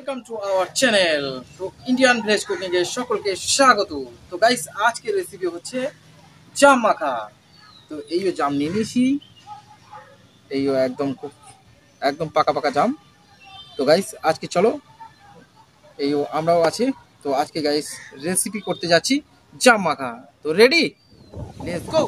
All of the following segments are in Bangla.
Welcome to our channel. তো ইন্ডিয়ান ভেজ কুকিং এর সকলকে স্বাগত। তো গাইস, আজকের রেসিপি হচ্ছে জাম মাখা। তো এই জাম নিয়ে নিয়েছি, এই খুব একদম পাকা পাকা জাম। তো গাইস, আজকে চলো এই আমরাও আছি। তো আজকে গাইস রেসিপি করতে যাচ্ছি জাম মাখা। তো রেডি, লেটস গো।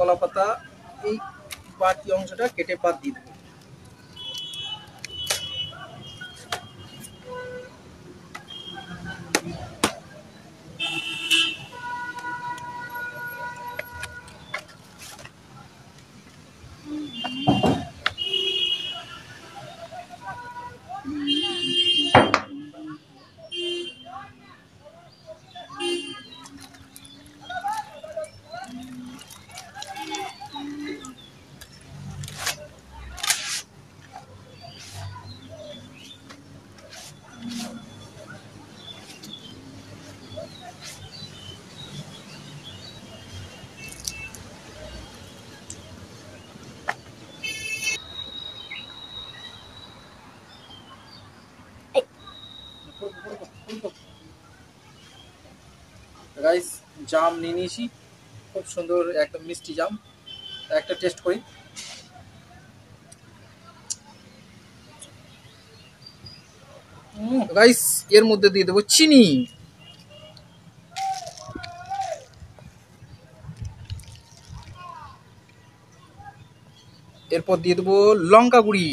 কলা পাতা এই বাকি অংশটা কেটে বাদ দিয়ে দেবো। গাইস, জাম নিয়ে নিয়েছি, খুব সুন্দর একদম মিষ্টি জাম। একটা টেস্ট করি। গাইস, এর মধ্যে দিয়ে দেবো চিনি। এরপর দিয়ে দেবো লঙ্কা গুঁড়ি।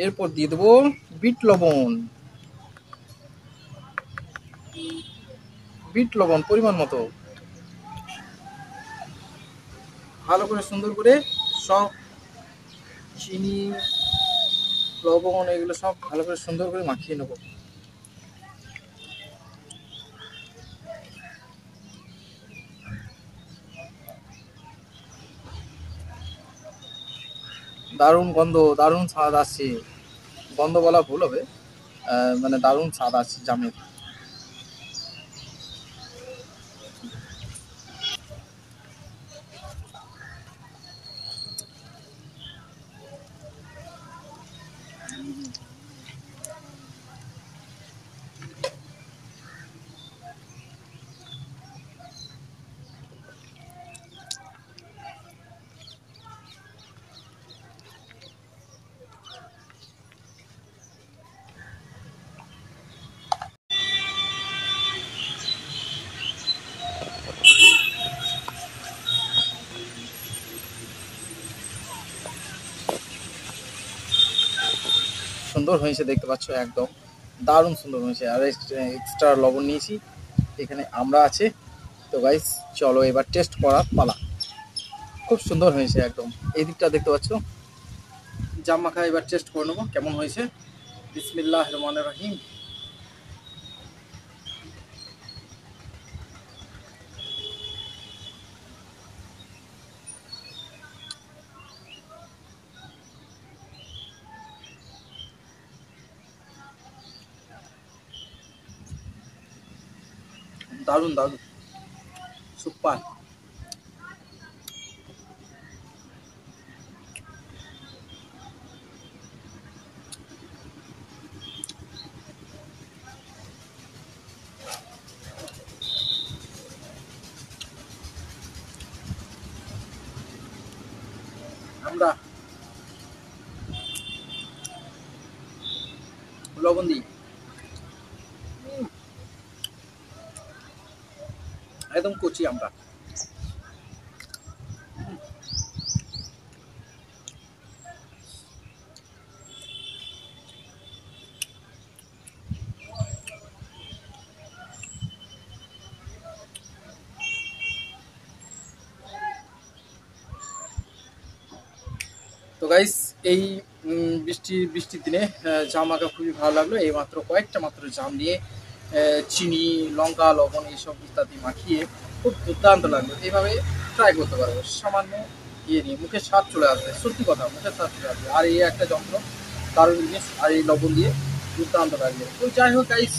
এরপর দিয়ে দেবো বিট লবণ। বিট লবণ পরিমাণ মতো। ভালো করে সুন্দর করে সব চিনি লবণ এগুলো সব ভালো করে সুন্দর করে মাখিয়ে নেব। দারুণ গন্ধ, দারুণ স্বাদ আসছে। গন্ধ বলা ভুল হবে, মানে দারুণ স্বাদ আসছে জামের। সুন্দর হয়েছে, দেখতে পাচ্ছ, একদম দারুণ সুন্দর হয়েছে। আর এক্সট্রা লবণ নিয়েছি, এখানে আমরা আছে। তো গাইস, চলো এবার টেস্ট করার পালা। খুব সুন্দর হয়েছে একদম। এই দিকটা দেখতে পাচ্ছ, জাম মাখা এবার টেস্ট করে নেবো কেমন হয়েছে। বিসমিল্লাহির রহমানির রহিম। দারুণ দারুণ, সুপার। আমরা লবণ দিই, একদম কচি আমরা। তো গাইস এই বৃষ্টির দিনে জাম মাখা খুবই ভালো লাগলো। এই মাত্র কয়েকটা মাত্র জাম দিয়ে চিনি, লঙ্কা, লবণ এইসব ইত্যাদি মাখিয়ে খুব দুর্দান্ত লাগলো। এইভাবে ট্রাই করতে পারবো, সামান্য ইয়ে নিয়ে মুখে স্বাদ চলে আসবে, সত্যি কথা মুখে স্বাদ চলে আসবে। আর এই একটা যন্ত্র দারুণ জিনিস, আর এই লবণ দিয়ে দুর্দান্ত লাগবে। তো যাই হোক গাইস,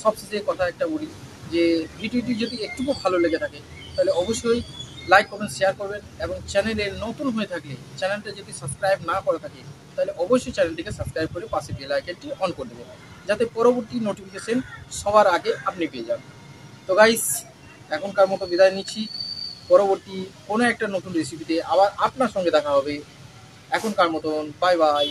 সবশেষে কথা একটা বলি যে ভিডিওটি যদি একটুকু ভালো লেগে থাকে তাহলে অবশ্যই লাইক কমেন্ট শেয়ার করবেন, এবং চ্যানেলে নতুন হয়ে থাকলে চ্যানেলটা যদি সাবস্ক্রাইব না করে থাকে তাহলে অবশ্যই চ্যানেলটিকে সাবস্ক্রাইব করে পাশে বেল আইকনটি অন করে দেবেন, যাতে পরবর্তী নোটিফিকেশন সবার আগে আপনি পেয়ে যান। তো গাইস এখনকার মতো বিদায় নিচ্ছি, পরবর্তী কোনো একটা নতুন রেসিপিতে আবার আপনার সঙ্গে দেখা হবে। এখনকার মতন বাই বাই।